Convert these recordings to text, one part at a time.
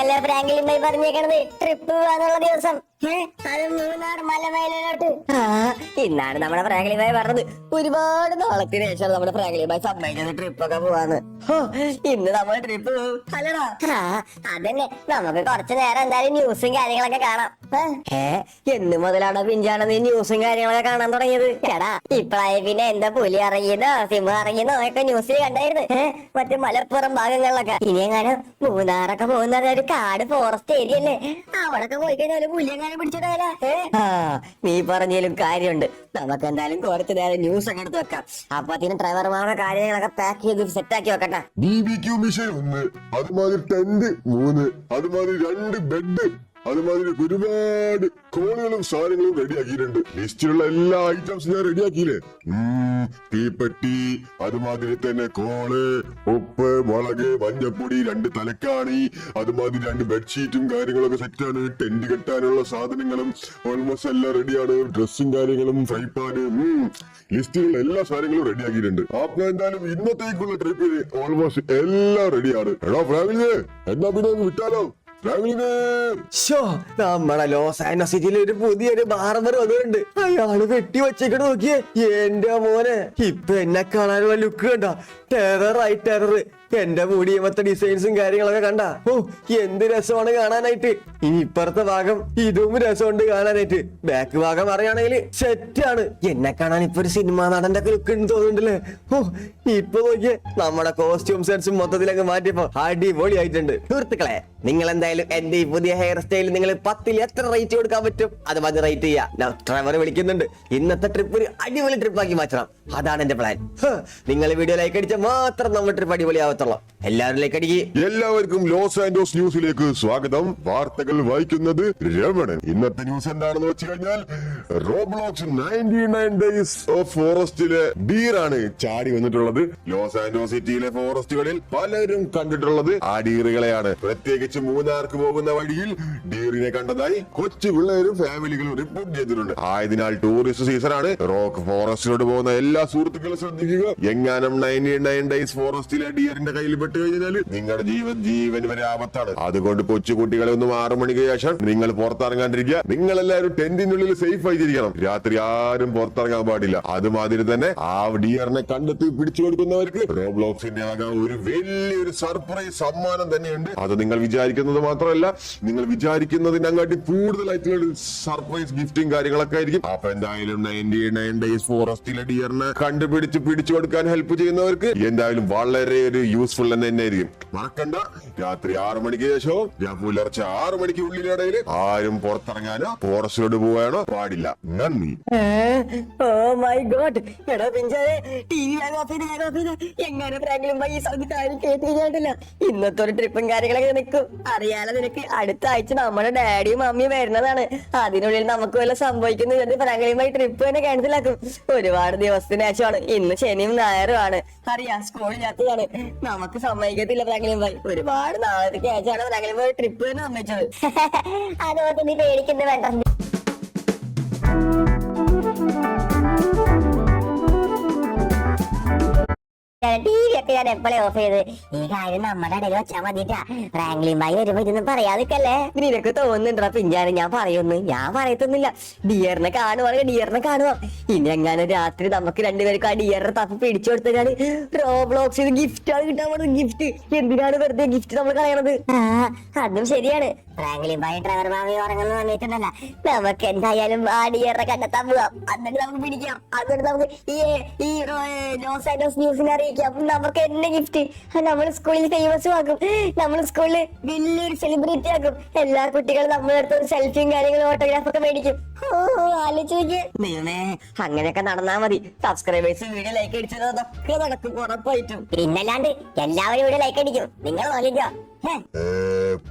ഇന്നല്ലേ Franklin Bhai പറഞ്ഞേക്കണത് trip പോവാന്നുള്ള ദിവസം. അത് മൂന്നാർ മലമേലോട്ട്. ഇന്നാണ് നമ്മുടെ ഫ്രാങ്ക്ലിൻ ഭായി പറഞ്ഞത്. ഒരുപാട് നാളത്തിന് ശേഷം നമ്മുടെ ഫ്രാങ്ക്ലിൻ ഭായി സമ്മതിച്ചത് ട്രിപ്പൊക്കെ പോവാന്ന്. ഇന്ന് നമ്മൾ ട്രിപ്പ് പോകും അല്ലടാ. അതന്നെ, നമുക്ക് കുറച്ചു നേരം എന്തായാലും ന്യൂസും കാര്യങ്ങളൊക്കെ കാണാം. എന്ന് മുതലാണ് പിഞ്ചാണ് നീ ന്യൂസും കാര്യങ്ങളൊക്കെ കാണാൻ തുടങ്ങിയത്? എടാ ഇപ്പഴായി പിന്നെ എന്താ പുലി ഇറങ്ങിയതോ സിംഹം ഇറങ്ങിയതോ ഒക്കെ ന്യൂസിൽ കണ്ടായിരുന്നു. മറ്റേ മലപ്പുറം ഭാഗങ്ങളിലൊക്കെ. ഇനി എങ്ങാനും മൂന്നാറൊക്കെ പോകുന്നത് ഒരു കാട് ഫോറസ്റ്റ് ഏരിയ അല്ലേ, അവിടൊക്കെ പോയി കഴിഞ്ഞാൽ പുലിയെങ്ങാനും പിടിച്ചിട്ടല്ല. നീ പറഞ്ഞാലും കാര്യമുണ്ട്. നമുക്ക് എന്തായാലും കുറച്ചു നേരം ന്യൂസ് ഒക്കെ എടുത്ത് വെക്കാം. അപ്പൊ അതിന് ഡ്രൈവർമാരുടെ കാര്യങ്ങളൊക്കെ പാക്ക് ചെയ്ത് സെറ്റാക്കി വെക്കട്ടെ. BBQ മിഷൻ 1, അതുമാതിരി ടെന്റ് 3, അതുമാതിരി 2 ബെഡ്, അതുമാതിരി ഒരുപാട് കോളുകളും സാധനങ്ങളും റെഡിയാക്കിയിട്ടുണ്ട്. ലിസ്റ്റിലുള്ള എല്ലാ ഐറ്റംസും ഞാൻ റെഡിയാക്കിയില്ലേ. തീപ്പെട്ടി, അതുമാതിരി തന്നെ കോള്, ഉപ്പ്, മുളക്, മഞ്ഞപ്പൊടി, 2 തലക്കാണി, അതുമാതിരി 2 ബെഡ്ഷീറ്റും കാര്യങ്ങളൊക്കെ സെറ്റാണ്. ടെന്റ് കെട്ടാനുള്ള സാധനങ്ങളും ഓൾമോസ്റ്റ് എല്ലാം റെഡിയാണ്. ഡ്രസ്സും കാര്യങ്ങളും, ഫ്രൈ പാന്, ലിസ്റ്റിലുള്ള എല്ലാ സാധനങ്ങളും റെഡിയാക്കിയിട്ടുണ്ട്. അപ്പൊ എന്തായാലും ഇന്നത്തേക്കുള്ള ട്രിപ്പിന് ഓൾമോസ്റ്റ് എല്ലാം റെഡിയാണ്. എടാ ഫാമിലി, എന്നാ പിന്നെ വിട്ടാലോ? നമ്മുടെ ലോസ് ആൻഡോസ് സിറ്റിയിൽ ഒരു പുതിയൊരു ബാർബർ വന്നിട്ടുണ്ട്. അയാള് വെട്ടി വെച്ചേക്കണ നോക്കിയേ. എന്റെ മോനെ, ഇപ്പൊ എന്നെ കാണാനുള്ള ലുക്ക് കണ്ട, ടെററായി ടെറർ. എന്റെ മുടിയമത്തെ ഡിസൈൻസും കാര്യങ്ങളൊക്കെ കണ്ട. എന്ത് രസമാണ് കാണാനായിട്ട്. ഇനി ഇപ്പുറത്തെ ഭാഗം ഇതും രസമുണ്ട് കാണാനായിട്ട്. ബാക്ക് ഭാഗം അറിയാണെങ്കിൽ സെറ്റാണ്. എന്നെ കാണാൻ ഇപ്പൊ ഒരു സിനിമ നടന്റെ ഒക്കെ ലുക്ക് ഉണ്ട് തോന്നുന്നുണ്ടല്ലേ. ഇപ്പൊ നോക്കിയേ, നമ്മുടെ കോസ്റ്റ്യൂം സെൻസും മൊത്തത്തിലൊക്കെ മാറ്റിയപ്പോ അടിപൊളി ആയിട്ടുണ്ട്. സുഹൃത്തുക്കളെ, നിങ്ങൾ എന്തായാലും എന്റെ ഈ പുതിയ ഹെയർ സ്റ്റൈൽ നിങ്ങൾ 10ൽ എത്ര റേറ്റ് കൊടുക്കാൻ പറ്റും അത് മതി റേറ്റ് ചെയ്യാം. ഡ്രൈവർ വിളിക്കുന്നുണ്ട്. ഇന്നത്തെ ട്രിപ്പ് ഒരു അടിപൊളി ട്രിപ്പാക്കി മാറ്റണം, അതാണ് എന്റെ പ്ലാൻ. നിങ്ങൾ വീഡിയോ ലൈക്ക് അടിച്ചാൽ മാത്രം നമ്മുടെ ട്രിപ്പ് അടിപൊളിയാവത്തുള്ളൂ. എല്ലാവരും ലൈക്ക് അടിക്കുക. എല്ലാവർക്കും ലോസ് ആൻഡോസ് ന്യൂസിലേക്ക് സ്വാഗതം. വാർത്തകൾ വായിക്കുന്നത് രമണൻ. ഇന്നത്തെ ന്യൂസ് എന്താണെന്ന് വെച്ച് കഴിഞ്ഞാൽ, റോബ്ലോക്സ് 99 ഡേയ്സ് ഓഫ് ഫോറസ്റ്റിലെ ഡീറാണ് ചാടി വന്നിട്ടുള്ളത്. ലോസ് ആൻഡോസ് സിറ്റിയിലെ ഫോറസ്റ്റുകളിൽ പലരും കണ്ടിട്ടുള്ളത് ആ ഡീറുകളെയാണ്. പ്രത്യേകിച്ച് മൂന്നാർക്ക് പോകുന്ന വഴിയിൽ ഡീറിനെ കണ്ടതായി കൊച്ചു പിള്ളേരും ഫാമിലികളും റിപ്പോർട്ട് ചെയ്തിട്ടുണ്ട്. ആയതിനാൽ ടൂറിസ്റ്റ് സീസണാണ്. റോക്ക് ഫോറസ്റ്റിലോട്ട് പോകുന്ന എല്ലാ സുഹൃത്തുക്കളും ശ്രദ്ധിക്കുക. എങ്ങാനും 99 ഡേയ്സ് ഫോറസ്റ്റിലെ ഡിയറിന്റെ കയ്യിൽ പെട്ട് കഴിഞ്ഞാൽ നിങ്ങളുടെ ജീവൻ വരെ ആപത്താണ്. അതുകൊണ്ട് കൊച്ചുകുട്ടികളെ ഒന്നും 6 മണിക്ക് ശേഷം നിങ്ങൾ പുറത്തിറങ്ങാണ്ടിരിക്കുക. നിങ്ങൾ എല്ലാവരും ടെന്റിനുള്ളിൽ സേഫ് ആയിരിക്കണം. രാത്രി ആരും പുറത്തിറങ്ങാൻ പാടില്ല. അതുമാതിരി തന്നെ ആ ഡിയറിനെ കണ്ടെത്തി പിടിച്ചു കൊടുക്കുന്നവർക്ക് റോബ്ലോക്സിന്റെ ആകെ ഒരു വലിയൊരു സർപ്രൈസ് സമ്മാനം തന്നെയുണ്ട്. അത് നിങ്ങൾ വിചാരിക്കുന്നത് മാത്രമല്ല, നിങ്ങൾ വിചാരിക്കുന്നതിനങ്ങാട്ടി കൂടുതലായിട്ടുള്ള സർപ്രൈസ് ഗിഫ്റ്റും കാര്യങ്ങളൊക്കെ ആയിരിക്കും. അപ്പൊ എന്തായാലും 99 ഡേയ്സ് ഫോറസ്റ്റിലെ ഡിയറിനെ കണ്ടുപിടിച്ച് പിടിച്ചു കൊടുക്കാൻ ഹെൽപ്പ് ചെയ്യുന്നവർക്ക് എന്തായാലും വളരെ ഒരു യൂസ്ഫുൾ തന്നെ ആയിരിക്കും. മറക്കണ്ട, രാത്രി 6 മണിക്ക് ശേഷവും പുലർച്ചെ 6 മണിക്ക് ഉള്ളിലിടയിൽ ആരും പുറത്തിറങ്ങാനോ ഫോറസ്റ്റിലോട്ട് പോകാനോ പാടില്ല. നന്ദി. Oh my god. എടാ പിഞ്ചാരെ, ടിവി എങ്ങനെ ഫ്രാങ്ക്ലിൻ ഭായി സൗദി കാര്യം കേട്ടില്ല. ഇന്നത്തെ ഒരു ട്രിപ്പും കാര്യങ്ങളൊക്കെ നിൽക്കും. അറിയാലോ നിനക്ക്, അടുത്ത ആഴ്ച നമ്മുടെ ഡാഡിയും മമ്മിയും വരുന്നതാണ്. അതിനുള്ളിൽ നമുക്ക് വല്ല സംഭവിക്കുന്ന ഫ്രാങ്ക്ലിൻ ഭായി ട്രിപ്പ് തന്നെ ക്യാൻസലാക്കും. ഒരുപാട് ദിവസത്തിന് ശേഷമാണ്. ഇന്ന് ശനിയും ഞായറും ആണ്. അറിയാം, സ്കൂളില്ലാത്തതാണ്. നമുക്ക് സമ്മതിക്കത്തില്ല ഫ്രാങ്ക്ലിൻ ഭായി. ഒരുപാട് നാളത്തേക്ക് ശേഷമാണ് ഫ്രാങ്ക്ലിൻ ഭായി ട്രിപ്പ് തന്നെ സമ്മതിച്ചത്. അതുകൊണ്ട് നീ പേടിക്കുന്നത് വേണ്ട. ടി വി ഒക്കെ ഞാൻ എപ്പോഴേ ഓഫ് ചെയ്ത്. ഈ കാര്യം നമ്മുടെ ഇടയിൽ വെച്ചാൽ മതിട്ടാ. ഫ്രാങ്ക്ലിൻ ഭായി വരുമ്പോ ഇതൊന്നും പറയാതിക്കല്ലേ. നിനക്ക് തോന്നുന്നുണ്ടോ പിഞ്ചാന് ഞാൻ പറയുന്നു? ഞാൻ പറയത്തൊന്നുമില്ല. ഡിയറിനെ കാണുവാണെങ്കിൽ ഡിയറിനെ കാണുക. ഇനി എങ്ങാനും രാത്രി നമുക്ക് രണ്ടുപേർക്ക് ആ ഡിയറിനെ തപ്പി പിടിച്ചു കൊടുത്താൽ റോബ്ലോക്സ് ഗിഫ്റ്റ് ആണ് കിട്ടാൻ പോകുന്നത്. ഗിഫ്റ്റ് എന്തിനാണ് വെറുതെ ഗിഫ്റ്റ് നമ്മൾ കളയണത്? അതും ശരിയാണ്. ഫ്രാങ്ക്ലിൻ ഭായി ഡ്രൈവർ ഭാവി ഉറങ്ങുന്ന സമയത്തുണ്ടല്ല, നമുക്ക് എന്തായാലും ആ ഡിയറിനെ കണ്ടെത്താൻ പോവാം. എന്നിട്ട് നമുക്ക് പിടിക്കാം. എന്നിട്ട് നമുക്ക് ഈ ലോസ് ആൻഡോസ് ന്യൂസിനെ അറിയിക്കാം. നമുക്ക് എന്നെ ഗിഫ്റ്റ് നമ്മൾ സ്കൂളിൽ ഫേമസ് ആക്കും. നമ്മൾ സ്കൂളിൽ വലിയൊരു സെലിബ്രിറ്റി ആക്കും. എല്ലാ കുട്ടികളും നമ്മുടെ അടുത്ത് ഒരു സെൽഫിയും കാര്യങ്ങളും ഓട്ടോഗ്രാഫ് ഒക്കെ മേടിക്കും. ആലോചിക്ക് നീമേ, അങ്ങനെയൊക്കെ നടന്നാ മതി. സബ്സ്ക്രൈബേഴ്സ് വീഡിയോ ലൈക്ക് അടിച്ചത് അതൊക്കെ നടക്കും ഉറപ്പായിട്ടും. പിന്നല്ലാണ്ട് എല്ലാവരും ഇവിടെ ലൈക്ക് അടിക്കും. നിങ്ങൾ നോക്കിക്കോ.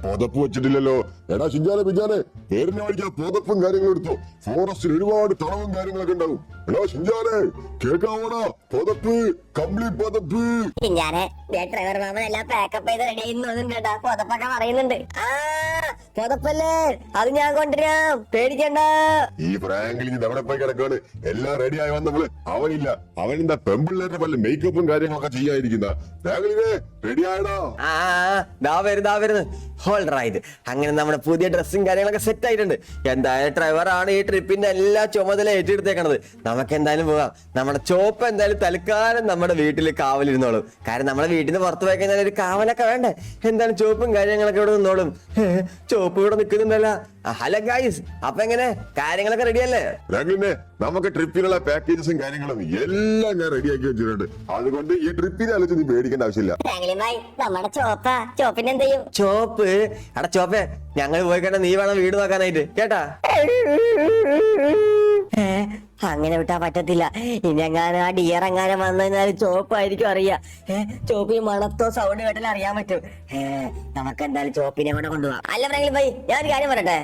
പുതപ്പ് വെച്ചിട്ടില്ലല്ലോ. എടാ ഷിഞ്ചാനെ പിഞ്ചാനെ, പേരിനെ വഴിക്കാൻ പുതപ്പും കാര്യങ്ങളും എടുത്തോ. ഫോറസ്റ്റിൽ ഒരുപാട് തണവും കാര്യങ്ങളൊക്കെ ഉണ്ടാവും. എടാ ഷിഞ്ചാനെ, കേൾക്കാവോടാ? പുതപ്പ്, കംപ്ലീറ്റ് പുതപ്പ്. ഷിഞ്ചാനെ, ഡ്രൈവർ മാമൻ എല്ലാം പാക്കപ്പ് ചെയ്ത് റെഡി ചെയ്യുന്നു. പുതപ്പൊക്കെ പറയുന്നുണ്ട്. പുതപ്പല്ലേ അത് ഞാൻ കൊണ്ടുവരാം, പേടിക്കണ്ട. ഈ ഫ്രാങ്ക്ലിൻ എവിടെ പോയി കിടക്കാണ്? എല്ലാം റെഡി ആയി വന്നപ്പോള് അവനില്ല. അവനെന്താ പെമ്പിള്ളേരുടെ പല മേക്കപ്പും കാര്യങ്ങളൊക്കെ ചെയ്യാതിരിക്കുന്ന. ഫ്രാങ്ക്ലിനെ റെഡി ആയടാ? ദാ വരുന്നു. ഓൾറൈറ്റ്, അങ്ങനെ നമ്മുടെ പുതിയ ഡ്രസ്സും കാര്യങ്ങളൊക്കെ സെറ്റ് ആയിട്ടുണ്ട്. എന്തായാലും ഡ്രൈവറാണ് ഈ ട്രിപ്പിന്റെ എല്ലാ ചുമതല ഏറ്റെടുത്തേക്കണത്. നമുക്ക് എന്തായാലും പോകാം. നമ്മുടെ ചോപ്പ് എന്തായാലും തൽക്കാലം നമ്മുടെ വീട്ടിൽ കാവലിരുന്നോളും. കാരണം നമ്മുടെ വീട്ടിൽ നിന്ന് പുറത്തു പോയി കഴിഞ്ഞാൽ ഒരു കാവലൊക്കെ വേണ്ടേ? എന്തായാലും ചോപ്പും കാര്യങ്ങളൊക്കെ ഇവിടെ നിന്നോളും. ചോപ്പ് ഇവിടെ നിൽക്കുന്നുണ്ടല്ലോ. ഹലോ ഗൈസ്, അപ്പൊ എങ്ങനെ കാര്യങ്ങളൊക്കെ റെഡിയല്ലേ? ഫ്രാങ്ക്ലിനെ, നമുക്ക് ട്രിപ്പിനുള്ള പാക്കേജസും കാര്യങ്ങളും എല്ലാം ഞാൻ റെഡിയാക്കി വെച്ചിട്ടുണ്ട്. അതുകൊണ്ട് ഈ ട്രിപ്പിനെ ആലോചിച്ച് നീ പേടിക്കേണ്ട ആവശ്യമില്ല. ഫ്രാങ്ക്ലിൻ ഭായ്, നമ്മുടെ ചോപ്പിന് എന്ത് ചെയ്യും? ചോപ്പ് എടാ ചോപ്പേ, ഞങ്ങൾ പോയി കേട്ടാ നീ വേണം വീട് നോക്കാനായിട്ട്, കേട്ടാ? അങ്ങനെ വിട്ടാ പറ്റത്തില്ല. ഇനി എങ്ങാനും ആ ഡിയർ എങ്ങാനും വന്നു കഴിഞ്ഞാൽ ചോപ്പായിരിക്കും അറിയാ. ചോപ്പ് ഈ മണത്തോ സൗണ്ട് കേട്ടാലും അറിയാൻ പറ്റും. നമുക്ക് എന്തായാലും ചോപ്പിനെ കൊണ്ട് കൊണ്ടുപോകാം. അല്ല ഫ്രാങ്ക്ലിൻ ഭായ്, ഞാൻ ഒരു കാര്യം പറയട്ടെ?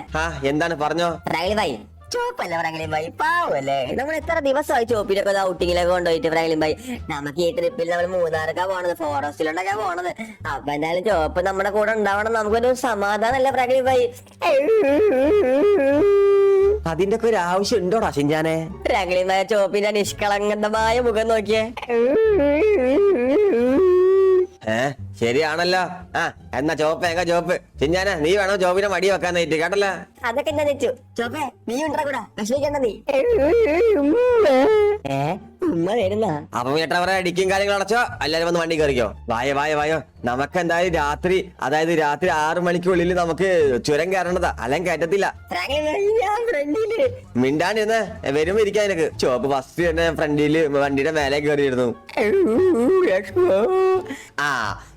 എന്താണ് പറഞ്ഞോ? ഫ്രാങ്ക്ലിൻ ഭായ്, ചോപ്പല്ല ഫ്രാങ്ക്ലിൻ ഭായ്, പാവല്ലേ? നമ്മൾ എത്ര ദിവസമായി ചോപ്പിലൊക്കെ ഔട്ടിങ്ങിലൊക്കെ കൊണ്ടുപോയിട്ട് ഫ്രാങ്ക്ലിൻ ഭായ്. നമുക്ക് ഈ ട്രിപ്പിൽ നമ്മൾ മൂന്നാറൊക്കെ പോണത്, ഫോറസ്റ്റിലോട്ടൊക്കെ പോണത്. അപ്പൊ എന്തായാലും ചോപ്പ് നമ്മുടെ കൂടെ ഉണ്ടാവണം. നമുക്കൊരു സമാധാനമല്ല ഫ്രാങ്ക്ലിൻ ഭായ്? അതിന്റെ ഒക്കെ ഒരു ആവശ്യം ഉണ്ടോടാ ഷിൻജാനെ? ഫ്രാങ്ക്ലിൻ ഭായ്, ചോപ്പിന്റെ നിഷ്കളങ്കമായ മുഖം നോക്കിയേ. ശരിയാണല്ലോ. എന്നാ ചോപ്പ് ഷിൻജാനെ, നീ വേണം ചോപ്പിനെ മടി വെക്കാനായിട്ട്, കേട്ടല്ലോ? അതൊക്കെ ഞാൻ തെറ്റു. ചോപ്പേ, നീ ഉണ്ടാ കൂടാ, വിഷമിക്കണ്ട നീ. ഉമ്മ വരുന്ന അപ്പൊ ചേട്ടവരെ അടിക്കും കാര്യങ്ങൾ അടച്ചോ, എല്ലാരും വന്ന് വണ്ടി കയറിക്കോ. വായോ. നമുക്ക് എന്തായാലും രാത്രി, അതായത് രാത്രി 6 മണിക്കുള്ളിൽ നമുക്ക് ചുരം കയറേണ്ടതാ, അല്ലെങ്കിൽ കയറ്റത്തില്ല. മിണ്ടാണ്ടിരുന്ന് വരുമ്പോ ഇരിക്കാൻ നിനക്ക്. ചോപ്പ് ഫസ്റ്റ് തന്നെ ഫ്രണ്ടില് വണ്ടിയുടെ മേലെ കയറിയിരുന്നു.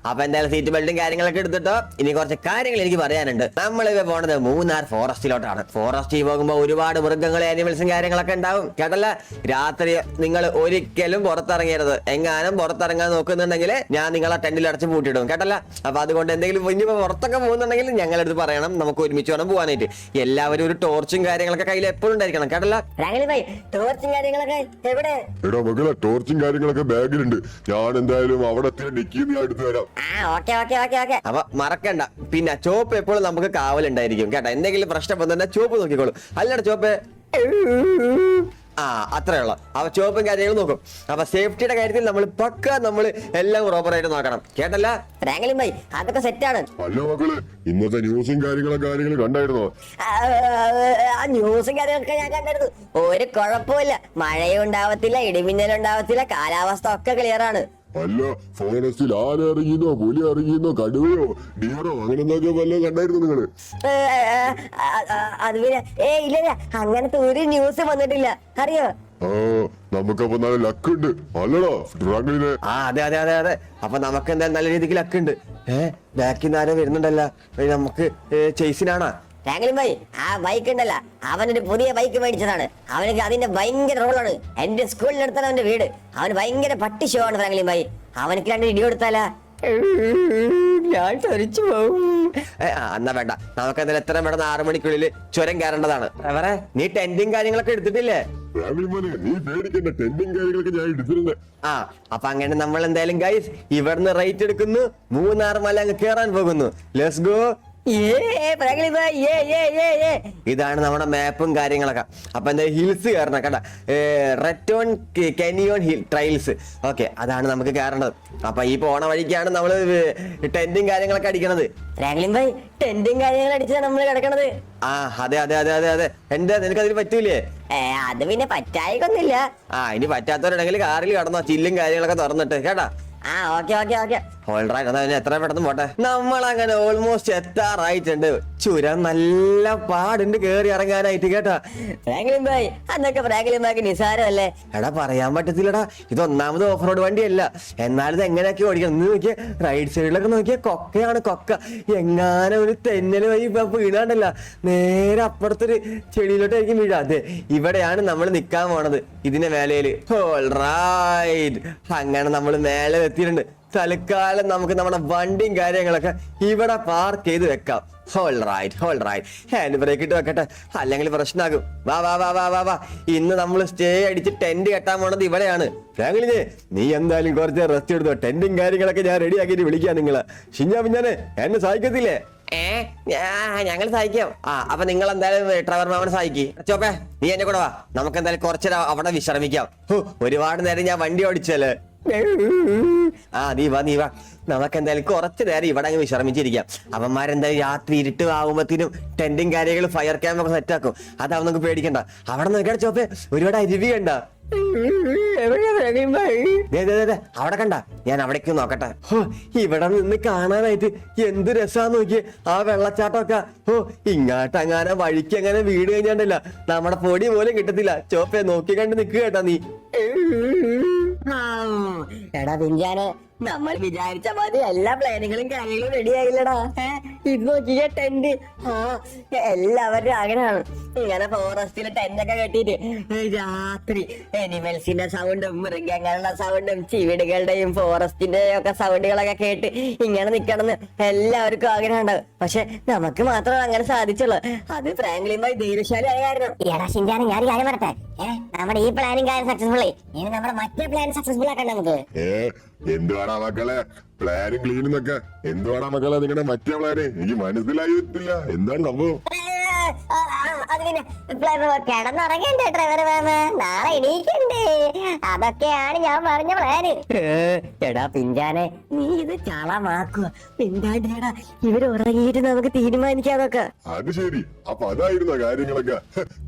അപ്പൊ എന്തായാലും സീറ്റ് ബെൽറ്റും കാര്യങ്ങളൊക്കെ എടുത്തിട്ടോ. ഇനി കുറച്ച് കാര്യങ്ങൾ എനിക്ക് പറയാനുണ്ട്. നമ്മളിപ്പോ പോണത് മൂന്നാർ ഫോറസ്റ്റിലോട്ടാണ്. ഫോറസ്റ്റിൽ പോകുമ്പോ ഒരുപാട് മൃഗങ്ങളും ആനിമൽസും കാര്യങ്ങളൊക്കെ ഉണ്ടാവും, കേട്ടല്ല? രാത്രി നിങ്ങൾ ഒരിക്കലും പുറത്തിറങ്ങരുത്. എങ്ങാനും പുറത്തിറങ്ങാൻ നോക്കുന്നുണ്ടെങ്കിൽ ഞാൻ നിങ്ങളെ ടെന്റിൽ അടച്ച് പൂട്ടിയിടും, കേട്ടല്ല? അപ്പൊ അതുകൊണ്ട് എന്തെങ്കിലും ഇനിയിപ്പോ പുറത്തൊക്കെ പോകുന്നുണ്ടെങ്കിൽ ഞങ്ങളെടുത്ത് പറയണം, നമുക്ക് ഒരുമിച്ച് വേണം പോകാനായിട്ട്. എല്ലാവരും ഒരു ടോർച്ചും കാര്യങ്ങളൊക്കെ കയ്യിൽ എപ്പോഴും ഉണ്ടായിരിക്കണം, കേട്ടല്ല? ടോർച്ചും കാര്യങ്ങളൊക്കെ എവിടെ? എടാ മകളെ, ടോർച്ചും കാര്യങ്ങളൊക്കെ ബാഗിലുണ്ട്. ഞാൻ എന്തായാലും അവിടെ ഡിക്കിന്ന് എടുത്തു തരാം. അപ്പൊ മറക്കണ്ട. പിന്നെ ചോപ്പ് എപ്പോഴും നമുക്ക് കാവലുണ്ടായിരിക്കും, കേട്ടോ? എന്തെങ്കിലും പ്രശ്നം വന്നിട്ട് ചോപ്പ് നോക്കിക്കോളൂ, അല്ലട ചോപ്പ്? അത്രേ ഉള്ളു. അപ്പൊ ചോപ്പും കാര്യങ്ങളും നോക്കും. അപ്പൊ സേഫ്റ്റിയുടെ കാര്യത്തിൽ നമ്മൾ പക്ക നമ്മൾ എല്ലാം പ്രോപ്പറായിട്ട് നോക്കണം, കേട്ടല്ല? ഫ്രാങ്ക്ലിൻ ഭായ്, അതൊക്കെ സെറ്റാണ്. അല്ല മക്കള്, ഇന്നത്തെ ന്യൂസും കാര്യങ്ങൾ കണ്ടായിരുന്നോ? ന്യൂസും കാര്യങ്ങളൊക്കെ ഞാൻ കണ്ടായിരുന്നു. ഒരു കുഴപ്പമില്ല, മഴയും ഉണ്ടാവത്തില്ല, ഇടിമിന്നലും ഉണ്ടാവത്തില്ല, കാലാവസ്ഥ ഒക്കെ ക്ലിയർ ആണ്. അല്ല, ഫോറസ്റ്റിൽ ആരറിയുന്നോ, പുലി അറിയുന്നോ, കടുവയോ, ഡിയറോ അങ്ങനെ എന്തൊക്കെ വല്ലതും കണ്ടായിരുന്നു നിങ്ങള്? അത് പിന്നെ ഇല്ല, അങ്ങനത്തെ ഒരു ന്യൂസ് വന്നിട്ടില്ല, അറിയോ? നമുക്കപ്പോ നല്ല ലക്കുണ്ട്, അല്ലടാ ഫ്രാങ്ക്ലിനെ? അതെ. അപ്പൊ നമുക്ക് എന്തായാലും നല്ല രീതിക്ക് ലക്കുണ്ട്. ബാക്കിൽ നിന്ന് ആരോ വരുന്നുണ്ടല്ലോ, നമുക്ക് ചേസിനാണോ? ഫ്രാങ്ക്ലിൻ ഭായ്, ആ ബൈക്ക് ഉണ്ടല്ല, അവനൊരു പുതിയ ബൈക്ക് മേടിച്ചതാണ്. അവനക്ക് അതിന്റെ ഭയങ്കര റോളാണ്. എന്റെ സ്കൂളിനടുത്താണ് അവന്റെ വീട്. അവന് ഭയങ്കര പട്ടി ഷോ ആണ് ഫ്രാങ്ക്ലിൻ ഭായ്. അവനക്ക് 2 ഇടി കൊടുത്താലാ ഞാൻ തെറിച്ചു പോകും. എന്നാ വേണ്ട, നമുക്ക് എന്തായാലും എത്രയും പെട്ടെന്ന് 6 മണിക്കുള്ളിൽ ചുരം കയറേണ്ടതാണ്. അവരെ നീ ടെന്റും കാര്യങ്ങളൊക്കെ എടുത്തിട്ടില്ലേ? നീ പേടിക്കണ്ട, ടെന്റും കാര്യങ്ങളൊക്കെ ഞാൻ എടുത്തിട്ടുണ്ട്. അപ്പൊ അങ്ങനെ നമ്മൾ എന്തായാലും ഗൈസ് ഇവിടുന്ന് റൈറ്റ് എടുക്കുന്നു, മൂന്നാർ മല അങ്ങ് കേറാൻ പോകുന്നു. Let's go. ഇതാണ് നമ്മുടെ മാപ്പും കാര്യങ്ങളൊക്കെ. അപ്പൊ എന്താ ഹിൽസ് കയറണം, കേട്ടാ? റെറ്റോൺ കെനിയോൺ ഹിൽ ട്രയൽസ്. ഓക്കെ, അതാണ് നമുക്ക് കയറേണ്ടത്. അപ്പൊ ഈ പോണ വഴിക്കാണ് നമ്മള് ടെന്റും കാര്യങ്ങളൊക്കെ അടിക്കണത്. ഫ്രാങ്ക്ലിൻ ഭായ്, ടെന്റും കാര്യങ്ങളും അടിച്ചാണ് നമ്മള് കിടക്കണത്. അതെ. എന്താ നിനക്ക് അതിന് പറ്റൂലേ? അത് പിന്നെ പറ്റായിക്കൊന്നില്ല. ഇനി പറ്റാത്തവരുണ്ടെങ്കിൽ കാറിൽ കടന്നോ, ചില്ലും കാര്യങ്ങളൊക്കെ തുറന്നിട്ട്, കേട്ടാ? ഓക്കെ. എത്ര പെട്ടെന്ന് പോട്ടെ. നമ്മളങ്ങനെ ഓൾമോസ്റ്റ് എത്താറായിട്ടുണ്ട്. ചുരം നല്ല പാടുണ്ട് കേറി ഇറങ്ങാനായിട്ട്, കേട്ടാ? ഫ്രാങ്ക്ലിൻ ഭായ്, അതൊക്കെ ഫ്രാങ്ക്ലിൻ ഭായ്ക്ക് നിസാരമല്ലേ? എടാ പറയാൻ പറ്റത്തില്ലടാ, ഇത് ഒന്നാമത് ഓഫ് റോഡ് വണ്ടിയല്ല. എന്നാലും ഇത് എങ്ങനെയൊക്കെ ഓടിക്കണം. നോക്കിയ റൈറ്റ് സൈഡിലൊക്കെ നോക്കിയ കൊക്കയാണ്, കൊക്ക. എങ്ങാനും ഒരു തെന്നല് വഴി വീണാണ്ടല്ല, നേരെ അപ്പുറത്തൊരു ചെടിയിലോട്ടായിരിക്കും വീഴ. അതെ, ഇവിടെയാണ് നമ്മൾ നിക്കാൻ പോണത്, ഇതിന്റെ മേലയില്. ഓൾറൈറ്റ്, അങ്ങനെ നമ്മൾ മേലെ എത്തിയിട്ടുണ്ട്. തൽക്കാലം നമുക്ക് നമ്മുടെ വണ്ടിയും കാര്യങ്ങളൊക്കെ ഇവിടെ പാർക്ക് ചെയ്ത് വെക്കാം. ഹാൻഡ് ബ്രേക്ക് ഇട്ട് വെക്കട്ടെ, അല്ലെങ്കിൽ പ്രശ്നമാകും. വാ. ഇന്ന് നമ്മൾ സ്റ്റേ അടിച്ച് ടെന്റ് കെട്ടാൻ പോണത് ഇവിടെയാണ്. ഫ്രാങ്ക്ലിനെ, നീ എന്തായാലും കുറച്ച് റെസ്റ്റ് എടുത്തോ. ടെന്റും കാര്യങ്ങളൊക്കെ ഞാൻ റെഡി ആക്കിയിട്ട് വിളിക്കാം നിങ്ങളെ. ഷിഞ്ഞാ പിഞ്ഞാനെ എന്നെ സഹായിക്കത്തില്ലേ? ഞങ്ങൾ സഹായിക്കാം. അപ്പൊ നിങ്ങൾ എന്തായാലും ട്രവർ മാമനെ സഹായിക്കും. ചോപ്പേ നീ എന്നെ കൂടെ വാ, നമുക്ക് എന്തായാലും കുറച്ചേരം അവിടെ വിശ്രമിക്കാം. ഒരുപാട് നേരം ഞാൻ വണ്ടി ഓടിച്ചല്ലേ. നീ വാ നമുക്ക് എന്തായാലും കുറച്ചു നേരം ഇവിടെ അങ്ങ് വിശ്രമിച്ചിരിക്കാം. അവന്മാരെന്തായാലും രാത്രി ഇരുട്ട് ആകുമ്പത്തിനും ടെന്റും കാര്യങ്ങളും ഫയർ ക്യാമ്പ് ഒക്കെ സെറ്റ് ആക്കും. അതാവും നമുക്ക് പേടിക്കണ്ട. അവിടെ നോക്കിയാ ചോപ്പേ ഒരുപാട് അരുവി കണ്ട അവിടെ കണ്ട, ഞാൻ അവിടേക്ക് നോക്കട്ടെ. ഇവിടെ നിന്ന് കാണാനായിട്ട് എന്ത് രസാന്ന് നോക്കിയേ ആ വെള്ളച്ചാട്ടമൊക്കെ. ഇങ്ങാട്ടങ്ങനെ വഴിക്ക് അങ്ങനെ വീട് കഴിഞ്ഞാണ്ടല്ല നമ്മുടെ പൊടി പോലും കിട്ടത്തില്ല. ചോപ്പേ നോക്കി കണ്ട് നിക്കുക കേട്ടാ നീ. എടാ പിഞ്ചാനെ, നമ്മൾ വിചാരിച്ച മതി എല്ലാ പ്ലാനുകളും കാര്യങ്ങളും റെഡി ആയില്ലടാ. ഇത് നോക്കിയ ടെന്റ്. എല്ലാവരും ആഗ്രഹമാണ് ഇങ്ങനെ ഫോറസ്റ്റില് ടെന്റൊക്കെ കെട്ടിട്ട് രാത്രി എനിമൽസിന്റെ സൗണ്ടും മൃഗങ്ങളുടെ സൗണ്ടും ചിവിടുകളുടെയും ഫോറസ്റ്റിന്റെയും ഒക്കെ സൗണ്ടുകളൊക്കെ കേട്ട് ഇങ്ങനെ നിക്കണമെന്ന് എല്ലാവർക്കും ആഗ്രഹം ഉണ്ടാവും. പക്ഷെ നമുക്ക് മാത്രമേ അങ്ങനെ സാധിച്ചുള്ളൂ. അത് ഫ്രാങ്ക്ലിൻ ബൈ ധൈര്യശാലിയായ കാരണം. എടാ ഷിൻജാനെ, ഞാൻ കാര്യം പറട്ടെ, നമ്മുടെ ഈ പ്ലാനും കാര്യം സക്സസ്ഫുൾ ആയി. ഇനി നമ്മുടെ മറ്റേ പ്ലാൻ സക്സസ്ഫുൾ ആക്കണ്ട നമുക്ക്. എന്തുവാടാ മക്കളെ പ്ലാനും ക്ലീനിന്നൊക്കെ? എന്തുവാടാ മക്കളെ നിങ്ങളുടെ മറ്റേ പ്ലാന്? എനിക്ക് മനസ്സിലായിട്ടില്ല, എന്താണ് സംഭവം? കിടന്നുറങ്ങണ്ടേ ഡ്രൈവർ മാമ, നാളെ എണീക്കണ്ടേ, അതൊക്കെയാണ് ഞാൻ പറഞ്ഞ പ്ലാന്. എടാ പിഞ്ചാനെ, നീ ഇത് ചളമാക്കുക. പിന്താണ്ടേടാ, ഇവര് ഉറങ്ങിയിട്ട് നമുക്ക് തീരുമാനിക്കാതൊക്കെ. അത് ശരി, അപ്പൊ അതായിരുന്ന കാര്യങ്ങളൊക്കെ.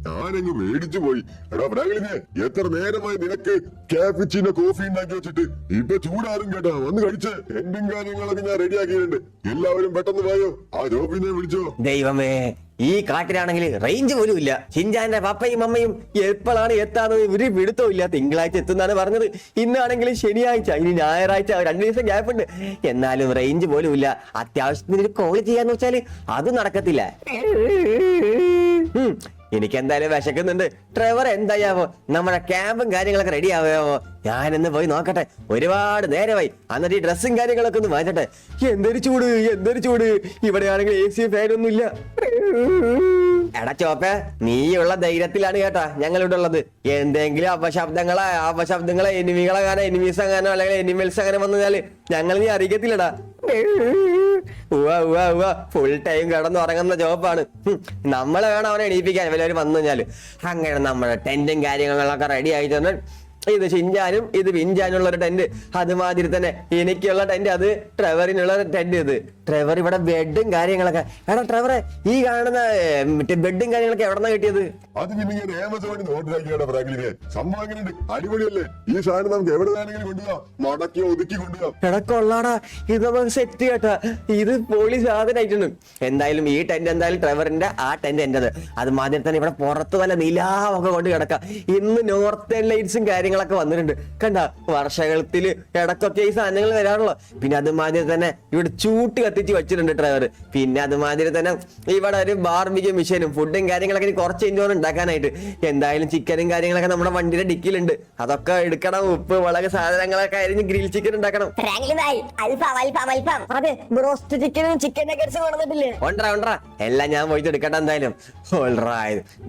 ഞാനങ്ങ് മേടിച്ചു പോയി. എടാ ഫ്രാങ്ക്ലിനെ, എത്ര നേരമായി നിനക്ക് കാപ്പിച്ചിന്റെ കോഫി ഉണ്ടാക്കി വെച്ചിട്ട്? ഇപ്പൊ ചൂടാറും കേട്ടാ, വന്ന് കഴിച്ച്. എന്തും കാര്യങ്ങളൊക്കെ ഞാൻ റെഡിയാക്കിയിട്ടുണ്ട്. എല്ലാവരും പെട്ടെന്ന് പോയോ. ആ ജോബിനെ വിളിച്ചോ. ദൈവമേ, ഈ കാട്ടിലാണെങ്കിൽ റേഞ്ച് പോലും ഇല്ല. ഷിൻജാന്റെ പപ്പയും അമ്മയും എപ്പോഴാണ് എത്താന്ന് ഒരു പിടുത്തവും ഇല്ല. തിങ്കളാഴ്ച എത്തുന്നാണ് പറഞ്ഞത്. ഇന്നാണെങ്കിൽ ശനിയാഴ്ച, ഇനി ഞായറാഴ്ച, 2 ദിവസം ഗ്യാപ്പ് ഉണ്ട്. എന്നാലും റേഞ്ച് പോലും ഇല്ല. അത്യാവശ്യത്തിന് ഒരു കോൾ ചെയ്യാന്ന് വെച്ചാല് അത് നടക്കത്തില്ല. എനിക്ക് എന്തായാലും വിശക്കുന്നുണ്ട്. ട്രെവർ എന്തായാവോ, നമ്മുടെ ക്യാമ്പും കാര്യങ്ങളൊക്കെ റെഡി ആവാമോ? ഞാനിന്ന് പോയി നോക്കട്ടെ. ഒരുപാട് നേരമായി. എന്നിട്ട് ഈ ഡ്രസ്സും കാര്യങ്ങളൊക്കെ ഒന്ന് മാറ്റട്ടെ. എന്തൊരു ചൂട്. ഇവിടെയാണെങ്കിൽ AC ഫാനൊന്നും ഇല്ല. എടാ ചോപ്പേ, നീയുള്ള ധൈര്യത്തിലാണ് കേട്ടാ ഞങ്ങൾ ഇവിടെ ഉള്ളത്. എന്തെങ്കിലും അപശബ്ദങ്ങളെ എനിമികളെ കാണാൻ, എനിമീസ് അങ്ങനെ അല്ലെങ്കിൽ എനിമൽസ് അങ്ങനെ വന്നാല് ഞങ്ങൾ നീ അറിയിക്കത്തില്ലടാ. ഫുൾ ടൈം കിടന്നുറങ്ങുന്ന ജോബാണ്. നമ്മളെ വേണം അവനെ എണീപ്പിക്കാൻ വല്ലവരും വന്നു കഴിഞ്ഞാല്. അങ്ങനെ നമ്മുടെ ടെന്റും കാര്യങ്ങളൊക്കെ റെഡി ആയിട്ടുണ്ട്. ഇത് ഷിൻജാനും ഇത് പിഞ്ചാനുള്ള ഒരു ടെന്റ്. അതുമാതിരി തന്നെ എനിക്കുള്ള ടെന്റ്, അത് ട്രെവറിനുള്ള ടെന്റ്. ഇത് ട്രെവർ ഇവിടെ ബെഡും കാര്യങ്ങളൊക്കെ. എടാ ട്രെവറെ, ഈ കാണുന്ന ബെഡും കാര്യങ്ങളൊക്കെ എവിടെന്നാ കിട്ടിയത്? അത് പിന്നെ ഞാൻ ആമസോണിൽ ഓർഡർ ആക്കിയാടാ ഫ്രാങ്ക്ലിനെ. സംഭവം എങ്ങനെയുണ്ട്? അടിപൊളിയല്ലേ? ഈ സാധനം നമുക്ക് എവിടെ വേണമെങ്കിലും കൊണ്ടുപോകാം, മടക്കി ഒതുക്കി കൊണ്ടുപോകാം. എടാ കൊള്ളാടാ, ഇത് നമുക്ക് സെറ്റ് കേട്ടാ. ഇത് പോളി സാധനമായിട്ടുണ്ട്. എന്തായാലും ഈ ടെന്റ് എന്തായാലും ട്രെവറിന്റെ, ആ ടെന്റ് എന്റേത്. അത് മാതിരി തന്നെ ഇവിടെ പുറത്ത് വല്ല നിലാവൊക്കെ കൊണ്ട് കിടക്കാം. ഇന്ന് നോർത്തേൺ ലൈറ്റ്സും കാര്യങ്ങളൊക്കെ വന്നിട്ടുണ്ട്. കണ്ട, വർഷത്തില് ഇടക്കൊക്കെ ഈ സാധനങ്ങൾ വരാറുള്ളൂ. പിന്നെ അതുമാതിരി തന്നെ ഇവിടെ ചൂട്ട് കത്തിച്ച് വെച്ചിട്ടുണ്ട് ഡ്രൈവർ. പിന്നെ അതുമാതിരി തന്നെ ഇവിടെ ഒരു ബാർബിക്യൂ മിഷനും ഫുഡും കാര്യങ്ങളൊക്കെ കുറച്ച് ഇൻഡോർ ഉണ്ടാക്കാനായിട്ട്. എന്തായാലും ചിക്കനും കാര്യങ്ങളൊക്കെ നമ്മുടെ വണ്ടിയുടെ ഡിക്കിലുണ്ട്. അതൊക്കെ എടുക്കണം. ഉപ്പ്, മുളക് സാധനങ്ങളൊക്കെ അരിഞ്ഞ് ഗ്രിൽ ചിക്കൻ ഉണ്ടാക്കണം. ഒണ്ടറാ എല്ലാം ഞാൻ പോയിട്ട് എടുക്കട്ടെ എന്തായാലും.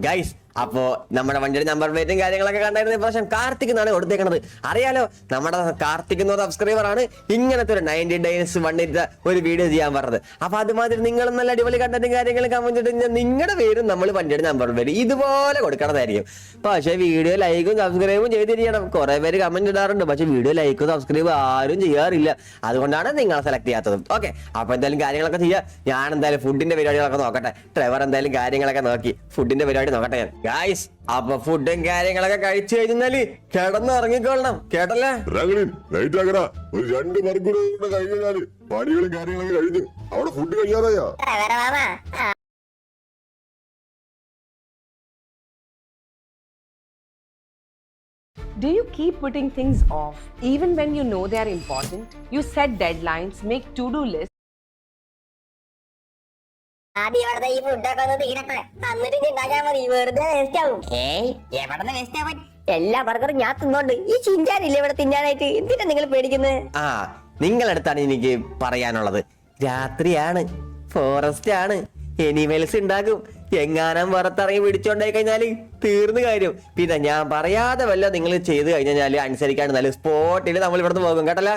ഗൈസ്, അപ്പോ നമ്മുടെ വണ്ടിയുടെ നമ്പർ പ്ലേറ്റും കാര്യങ്ങളൊക്കെ കണ്ടായിരുന്നു. ഇപ്രാവശ്യം കാർത്തിക് എന്നാണ് കൊടുത്തേക്കണത്. അറിയാലോ, നമ്മുടെ കാർത്തിക് എന്ന സബ്സ്ക്രൈബർ ആണ് ഇങ്ങനത്തെ ഒരു 90 days വണ്ടിന്റെ ഒരു വീഡിയോ ചെയ്യാൻ പറഞ്ഞത്. അപ്പൊ അതുമാതിരി നിങ്ങളും നല്ല അടിപൊളി കണ്ടന്റും കാര്യങ്ങളും കമന്റ് ഇട്ട് നിങ്ങളുടെ പേരും നമ്മൾ വണ്ടിയുടെ നമ്പർ പ്ലേറ്റ് ഇതുപോലെ കൊടുക്കണതായിരിക്കും. പക്ഷെ വീഡിയോ ലൈക്കും സബ്സ്ക്രൈബും ചെയ്തിരിക്കണം. കുറെ പേര് കമന്റ് ഇടാറുണ്ട്, പക്ഷെ വീഡിയോ ലൈക്കും സബ്സ്ക്രൈബ് ആരും ചെയ്യാറില്ല. അതുകൊണ്ടാണ് നിങ്ങളെ സെലക്ട് ചെയ്യാത്തത്. ഓക്കെ, അപ്പൊ എന്തായാലും കാര്യങ്ങളൊക്കെ ചെയ്യാം. ഞാൻ എന്തായാലും ഫുഡിന്റെ പരിപാടികളൊക്കെ നോക്കട്ടെ. ട്രെവർ എന്തായാലും കാര്യങ്ങളൊക്കെ നോക്കി ഫുഡിന്റെ പരിപാടി നോക്കട്ടെ ഞാൻ. ഗായ്സ്, അപ്പൊ ഫുഡും കാര്യങ്ങളൊക്കെ കഴിച്ചു കഴിഞ്ഞാല് കിടന്ന് ഇറങ്ങിക്കൊള്ളണം, കേട്ടല്ലേ? ലൈറ്റ് ആക്കടാ. ഒരു 2 മണിക്കൂർ കഴിഞ്ഞാല് പണികളും കാര്യങ്ങളൊക്കെ കഴിഞ്ഞ് അവിടെ food കഴിയാറായാ. Do you keep putting things off even when you know they are important? You set deadlines, make to-do lists. ആദ്യം ഇവിടുത്തെ ഈ ഫുഡൊക്കെ ഒന്ന് തീരട്ടെ, എന്നിട്ട് ഉണ്ടാക്കാൻ മതി. വെറുതെ വേസ്റ്റ് ആവും. എവിടെ വേസ്റ്റ് ആവാൻ? എല്ലാ ബർഗറും ഞാൻ തിന്നോണ്ട്. ഈ ചിഞ്ചാനില്ലേ ഇവിടെ തിന്നാനായിട്ട്? എന്തിനാ നിങ്ങൾ പേടിക്കുന്നത്? നിങ്ങളടുത്താണ് എനിക്ക് പറയാനുള്ളത്. രാത്രിയാണ്, ഫോറസ്റ്റ് ആണ്, എനിമൽസ് ഉണ്ടാകും. എങ്ങാനും പുറത്തിറങ്ങി പിടിച്ചോണ്ടായി കഴിഞ്ഞാല് തീർന്നു കാര്യം. പിന്നെ ഞാൻ പറയാതെ വല്ല നിങ്ങൾ ചെയ്ത് കഴിഞ്ഞാല് അനുസരിക്കാണ്ട് നല്ല സ്പോട്ടിൽ നമ്മൾ ഇവിടുന്ന് പോകും, കേട്ടല്ല?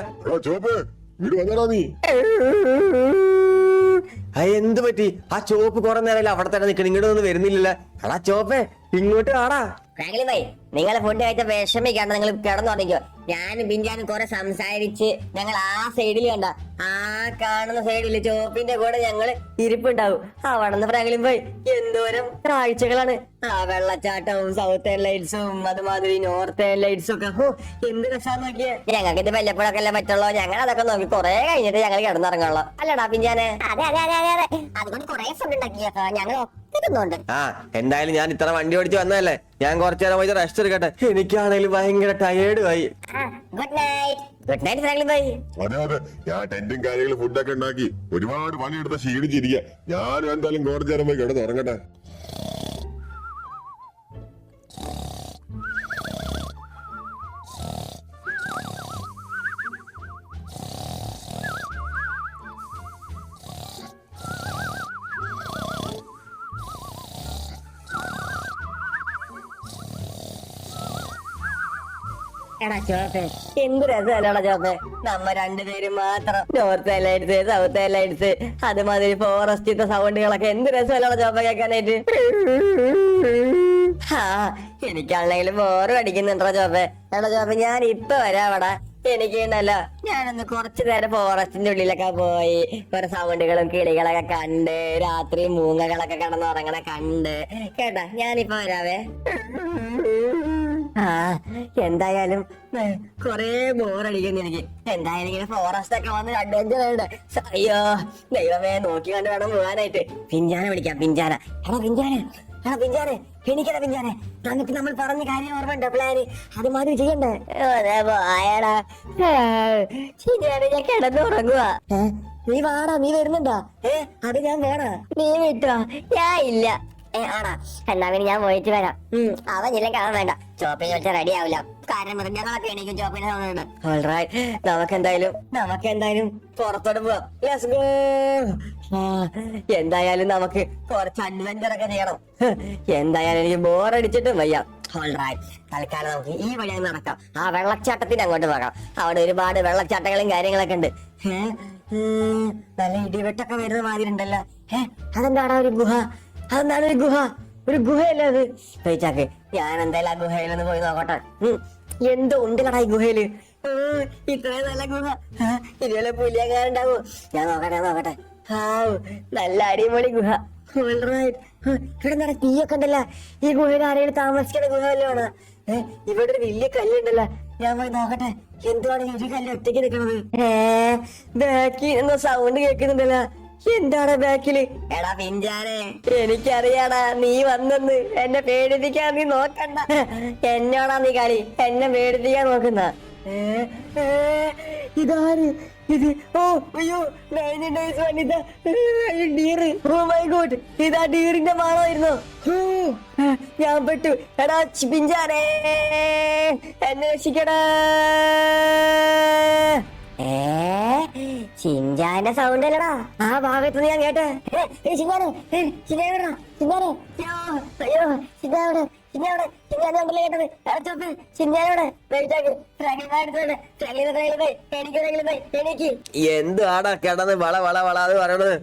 എന്ത് പറ്റി? ആ ചോപ്പ് കുറെ നേരം അവിടെ തന്നെ നിൽക്കണം, ഇങ്ങോട്ട് ഒന്നും വരുന്നില്ലല്ലോ. എടാ ചോപ്പേ, ഇങ്ങോട്ട് ആടാ. ഫ്രാങ്ക്ലിൻ ഭായ്, നിങ്ങൾ ഫുഡ് കഴിച്ച വിഷമിക്കാണ്ട് നിങ്ങൾ കിടന്നുറങ്ങിക്കോ. ഞാനും ബിഞ്ചാനും കുറെ സംസാരിച്ച് ഞങ്ങൾ ആ സൈഡിൽ കണ്ട ആ കാണുന്ന സൈഡിൽ ചോപ്പിന്റെ കൂടെ ഞങ്ങള് ഇരിപ്പുണ്ടാവും. അവിടെ നിന്ന് ഫ്രാങ്ക്ലിൻ ഭായ് എന്തോരം കാഴ്ചകളാണ്. ആ വെള്ളച്ചാട്ടവും സൗത്ത് ലൈറ്റ്സും അതുമാതിരി നോർത്ത് ലൈറ്റ്സും ഒക്കെ. ഹോ, എന്ത് രസാന്ന് നോക്കിയേ. ഞങ്ങൾക്ക് ഇത് വല്ലപ്പോഴൊക്കെ അല്ലേ പറ്റുള്ളൂ. ഞങ്ങൾ അതൊക്കെ നോക്കി കുറെ കഴിഞ്ഞിട്ട് ഞങ്ങൾ കിടന്നിറങ്ങുള്ളൂ. അല്ലടാ പിഞ്ചാനെ? അതെ അതെ അതെ അതെ അതെ, അതുകൊണ്ട് കുറെ ഫുഡ് ഉണ്ടാക്കിയപ്പോ ഞങ്ങൾ ഒത്തിരുന്നുണ്ട്. ആ എന്തായാലും ഞാൻ ഇത്ര വണ്ടി ഓടിച്ച് വന്നതല്ലേ, ഞാൻ കുറച്ചു നേരം പോയി റെസ്റ്റ് എടുക്കട്ടെ. എനിക്കാണെങ്കിലും ഭയങ്കര ടയേർഡ് ആയി. Good night. Good night Franklin bhai. അതെ അതെ, ഞാൻ ടെന്റും കാര്യങ്ങളും ഫുഡൊക്കെ ഉണ്ടാക്കി ഒരുപാട് പണിയെടുത്ത ക്ഷീണിച്ചിരിക്കുക. ഞാനും എന്തായാലും കുറച്ചു നേരം പോയി കിടന്നുറങ്ങട്ടെ. എടാ ചോപ്പേ, എന്ത് രസമല്ലടാ ചോപ്പേ. നമ്മ രണ്ടുപേരും മാത്രം നോർത്ത് ലൈറ്റ്സ് സൗത്ത് ലൈറ്റ്സ് അതുമാതിരി ഫോറസ്റ്റിത്തെ സൗണ്ടുകളൊക്കെ എന്ത് രസമല്ലടാ ചോപ്പ കേൾക്കാനായിട്ട്. ആ എനിക്കാണെങ്കിലും ബോറ് അടിക്കുന്നുണ്ടോ ചോപ്പേ. എടാ ചോപ്പേ, ഞാൻ ഇപ്പൊ വരാവടാ. എനിക്ക് ഉണ്ടല്ലോ, ഞാനൊന്ന് കുറച്ചു നേരം ഫോറസ്റ്റിന്റെ ഉള്ളിലൊക്കെ പോയി കുറെ സൗണ്ടുകളും കിളികളൊക്കെ കണ്ട് രാത്രി മൂങ്ങകളൊക്കെ കിടന്നുറങ്ങണ കണ്ട് കേട്ടാ. ഞാനിപ്പോ വരാവേ. ആ എന്തായാലും കൊറേ ബോറടിക്കുന്നു എനിക്ക്. എന്തായാലും ഇങ്ങനെ ഫോറസ്റ്റ് ഒക്കെ വന്ന് അഡ്വഞ്ചർ ഉണ്ട്. അയ്യോ ദൈവമേ, നോക്കി കണ്ട് വേണം പോകാനായിട്ട്. പിഞ്ചാനെ വിളിക്കാം. പിഞ്ചാന, എടാ പിഞ്ചാനെ, എടാ പിഞ്ചാനെ, എനിക്കടാ പിഞ്ചാനെ. നമുക്ക് നമ്മൾ പറഞ്ഞ കാര്യം ഓർമ്മയുണ്ടോ? പ്ലാന് അതുമാതിരി ചെയ്യണ്ടേ? പോയടാ ശരിയാണ്, ഞാൻ കിടന്നുറങ്ങുവാ. നീ വാടാ, നീ വരുന്നുണ്ടോ? അത് ഞാൻ വേണോ? നീ വിട്ടോ? ഞാൻ ഇല്ല. ആടാ, എന്നാ പിന്നെ ഞാൻ പോയിട്ട് വരാം. അവനില്ല കാണാൻ വേണ്ട. ചോപ്പിനെ വെച്ചാൽ റെഡി ആവില്ല. കാരണം മൃഗങ്ങളൊക്കെ എണീക്കും ചോപ്പിനെ സൗണ്ട്. ഓൾറൈറ്റ്, നമുക്കെന്തായാലും പുറത്തോട്ട് പോവാം. Let's go. എന്തായാലും നമുക്ക് കുറച്ച് അഡ്വഞ്ചർ ഒക്കെ ചെയ്യണം. എന്തായാലും എനിക്ക് ബോറടിച്ചിട്ടും വയ്യ. ഓൾറൈറ്റ്, തൽക്കാലം നമുക്ക് ഈ വഴി നടക്കാം. ആ വെള്ളച്ചാട്ടത്തിന് അങ്ങോട്ട് പോകാം. അവിടെ ഒരുപാട് വെള്ളച്ചാട്ടങ്ങളും കാര്യങ്ങളൊക്കെ ഉണ്ട്. നല്ല ഇടിവെട്ടൊക്കെ വരുന്ന മാതിരി ഉണ്ടല്ലോ. അതെന്താടാ ഒരു ഗുഹ? അതെന്താണ് ഒരു ഗുഹ? ഒരു ഗുഹയല്ലേ അത്? ചോദിച്ചാക്ക്, ഞാൻ എന്തായാലും ആ ഗുഹയിലൊന്ന് പോയി നോക്കട്ടെ. എന്തോ ഉണ്ടല്ലടാ ഈ ഗുഹയില്. ഇത്രയും നല്ല ഗുഹ ഇതുപോലെ പുലിയങ്ങാനുണ്ടാവോ? ഞാൻ നോക്കട്ടെ. നല്ല അടിപൊളി ഗുഹ. ഇവിടെ എന്താ തീയൊക്കെ ഉണ്ടല്ലോ. ഈ ഗുഹയിൽ ആരെങ്കിലും താമസിക്കുന്ന ഗുഹ വല്ലതാണ്? ഇവിടെ ഒരു വലിയ കല്ലുണ്ടല്ലോ. ഞാൻ പോയി നോക്കട്ടെ. എന്തുവാണ് ഒരു കല്ല് ഒറ്റയ്ക്ക് നിൽക്കണത്? ബാക്കി എന്ന സൗണ്ട് കേൾക്കുന്നുണ്ടല്ലോ. എന്താണ് ബാക്കില്? എടാ പിഞ്ചാനെ, എനിക്കറിയാടാ നീ വന്നെന്ന്. എന്നെ പേടിപ്പിക്കാൻ നീ നോക്കണ്ട. എന്നോടാ നീ കളി. എന്നെ പേടിപ്പിക്കാൻ നോക്കുന്ന. ഇതാര് ഇത്? ഓ അയ്യോ, 90 days വനിത ഡീർ. ഓ മൈ ഗോഡ്, ഇതാ ഡീറിന്റെ മാളമായിരുന്നു. ഞാൻ പെട്ടു. എടാ പിഞ്ചാനെ, എന്നെ രക്ഷിക്കടാ. ചിഞ്ചാന്റെ സൗണ്ട് അല്ലടാ ആ ഭാഗത്ത് ഞാൻ കേട്ടെ. ചിഞ്ചാനെ, ചിഞ്ചാനെ, ചിഞ്ചാനെ, അയ്യോ ചിഞ്ചാവിടെ, ചിഞ്ചാവിടെ, ചിഞ്ചാനുണ്ടല്ലോ കേട്ടത്. ചോപ്പ് ചിഞ്ചാനോടെ എനിക്ക് എന്ത് ആടാ കിടന്ന് വള വള വളാതെ പറയണത്?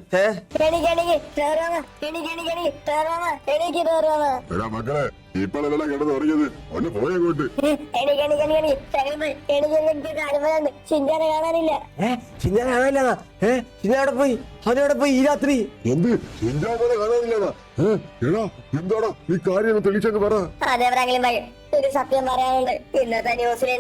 മക്കളെ, ഇപ്പോഴല്ല കിടന്ന് ഉറങ്ങിയത്. ഒന്ന് പോയങ്ങോട്ട്. ചിഞ്ചാനെ കാണാനില്ല. ചിഞ്ചാനെ കാണാനില്ല? ചിഞ്ചാവിടെ പോയി? അവനവിടെ പോയി ഈ രാത്രി? എന്ത് ചിന്താപോലെ കാണാനില്ലടാ? എടാ എന്താടാ ഈ കാര്യം തെളിച്ചങ്ങ് പറ. അതെ ഫ്രാങ്ക്ലിൻ ഭായ്, ഒരു സത്യം പറയാനുണ്ട്. ഇന്നത്തെ ന്യൂസിൽ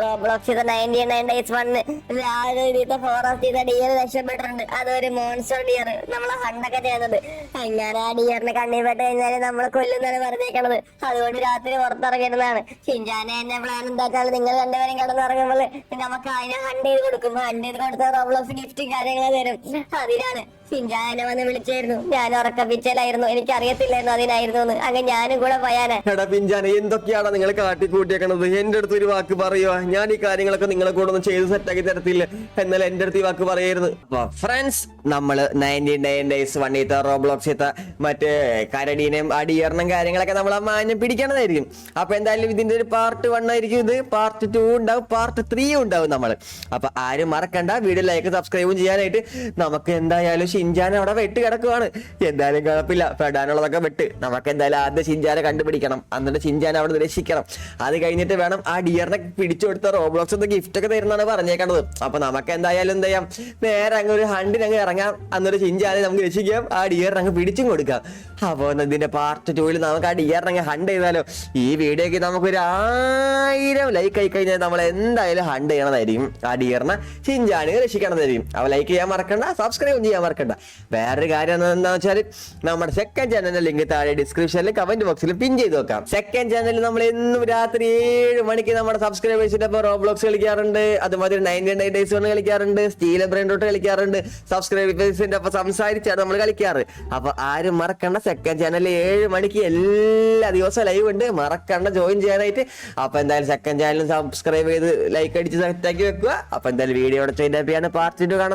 റോബ്ലോക്സ് 99 days വന്ന് രാവിലെ ഫോറസ്റ്റ് ഡിയർ രക്ഷപ്പെട്ടിട്ടുണ്ട്. അതൊരു മോൺസ്റ്റർ ഡിയർ. നമ്മളെ ഹണ്ടൊക്കെ ചെയ്യുന്നത്. അങ്ങനെ ആ ഡിയറിനെ കണ്ണിൽ പെട്ട് കഴിഞ്ഞാല് നമ്മളെ കൊല്ലുന്നാണ് പറഞ്ഞേക്കണത്. അതുകൊണ്ട് രാത്രി പുറത്തിറങ്ങുന്നതാണ്. ചിഞ്ചാനെ എന്നെ പ്ലാൻ എന്താച്ചാൽ നിങ്ങൾ രണ്ടുപേരും കിടന്നിറങ്ങുമ്പോൾ നമുക്ക് അതിനെ ഹണ്ട് ചെയ്ത് കൊടുക്കും. ഹണ്ട് ചെയ്ത് കൊടുത്ത റോബ്ലോക്സ് ഗിഫ്റ്റും കാര്യങ്ങളും തരും. അതിനാണ് ചിഞ്ചാനെ വന്ന് വിളിച്ചായിരുന്നു. ഞാൻ ഉറക്കപ്പിച്ചലായിരുന്നു, എനിക്ക് അറിയത്തില്ലായിരുന്നു അതിനായിരുന്നു. അങ്ങനെ ഞാനും കൂടെ പോയാനെ. എടാ പിഞ്ചാനെ, എന്തൊക്കെയാണ് നിങ്ങൾ കാട്ടിക്കൂട്ടിയേക്കണത്? എന്റെ അടുത്ത് ഒരു വാക്ക് പറയുക. ഞാൻ ഈ കാര്യങ്ങളൊക്കെ നിങ്ങളെ കൂടെ ഒന്ന് ചെയ്ത് സെറ്റാക്കി തരത്തില്ല. എന്നാൽ എന്റെ അടുത്ത് ഈ വാക്ക് പറയായിരുന്നു. ഫ്രണ്ട്സ്, നമ്മള് 99 days വണ്ണിത്ത റോബ്ലോക്സിത്ത മറ്റേ കരടീനെയും അടിയറിനും കാര്യങ്ങളൊക്കെ നമ്മൾ ആ മാന്യം പിടിക്കണതായിരിക്കും. അപ്പൊ എന്തായാലും ഇതിന്റെ ഒരു പാർട്ട് 1 ആയിരിക്കും ഇത്. പാർട്ട് 2 ഉണ്ടാവും, പാർട്ട് 3 ഉണ്ടാവും നമ്മള്. അപ്പൊ ആരും മറക്കണ്ട വീഡിയോ ലൈക്ക് സബ്സ്ക്രൈബും ചെയ്യാനായിട്ട്. നമുക്ക് എന്തായാലും ഷിൻജാൻ അവിടെ വെട്ട് കിടക്കുവാണ്. എന്തായാലും കുഴപ്പമില്ല, പെടാനുള്ളതൊക്കെ വെട്ട്. നമുക്ക് എന്തായാലും ആദ്യം ഷിൻജാനെ കണ്ടുപിടിക്കണം, എന്നിട്ട് ഷിൻജാൻ അവിടെ നിന്ന് രക്ഷിക്കണം. അത് കഴിഞ്ഞിട്ട് വേണം ആ ഡിയറിനെ പിടിച്ചു കൊടുത്ത റോബ്ലോക്സ് ഒന്ന് ഗിഫ്റ്റ് ഒക്കെ തരുന്നതാണ് പറഞ്ഞേക്കണത്. അപ്പൊ നമുക്ക് എന്തായാലും എന്ത് ചെയ്യാം, നേരെ അങ്ങ് ഒരു ഹണ്ടിന് അങ്ങ് ഇറങ്ങാം. എന്നിട്ട് ഷിൻജാനെ നമുക്ക് രക്ഷിക്കാം, ആ ഡിയറിനെ അങ്ങ് പിടിച്ചും കൊടുക്കാം. അപ്പൊ ഇതിന്റെ പാർട്ട് 2 നമുക്ക് ആ ഡിയറിനെ അങ്ങ് ഹണ്ട് ചെയ്താലോ? ഈ വീഡിയോക്ക് നമുക്കൊരു 1000 ലൈക്ക് ആയി കഴിഞ്ഞാൽ നമ്മൾ എന്തായാലും ഹണ്ട് ചെയ്യണതായിരിക്കും, ആ ഡിയറിനെ ഷിൻജാനെ രക്ഷിക്കണതായിരിക്കും. അപ്പൊ ലൈക്ക് ചെയ്യാൻ മറക്കണ്ട, സബ്സ്ക്രൈബ് ചെയ്യാൻ മറക്കണ്ട. വേറൊരു കാര്യം എന്താണെന്ന് വെച്ചാൽ നമ്മുടെ സെക്കൻഡ് ചാനലിന്റെ ലിങ്ക് താഴെ ഡിസ്ക്രിപ്ഷനിൽ കമന്റ് ബോക്സിൽ പിൻ ചെയ്ത് വെക്കാം. സെക്കൻഡ് ചാനലിൽ നമ്മൾ എന്നും രാത്രി 7 മണിക്ക് നമ്മുടെ സബ്സ്ക്രൈബേഴ്സിന്റെ ഒപ്പം റോബ്ലോക്സ് കളിക്കാറുണ്ട്, അതുമാതിരി 99 ഡേയ്സ് കൊണ്ട് കളിക്കാറുണ്ട്, സ്റ്റീൽ ബ്രെയിൻ റോട്ട് കളിക്കാറുണ്ട്. സബ്സ്ക്രൈബേഴ്സിന്റെ ഒപ്പം സംസാരിച്ചാണ് നമ്മൾ കളിക്കാറ്. അപ്പൊ ആരും മറക്കണ്ട, സെക്കൻഡ് ചാനലിൽ 7 മണിക്ക് എല്ലാ ദിവസവും ലൈവ് ഉണ്ട്, മറക്കണ്ട ജോയിൻ ചെയ്യാനായിട്ട്. അപ്പൊ എന്തായാലും സെക്കൻഡ് ചാനൽ സബ്സ്ക്രൈബ് ചെയ്ത് ലൈക്ക് അടിച്ച് സെറ്റാക്കി വെക്കുക. അപ്പൊ എന്തായാലും വീഡിയോ പാർട്ട് 2 കാണാം.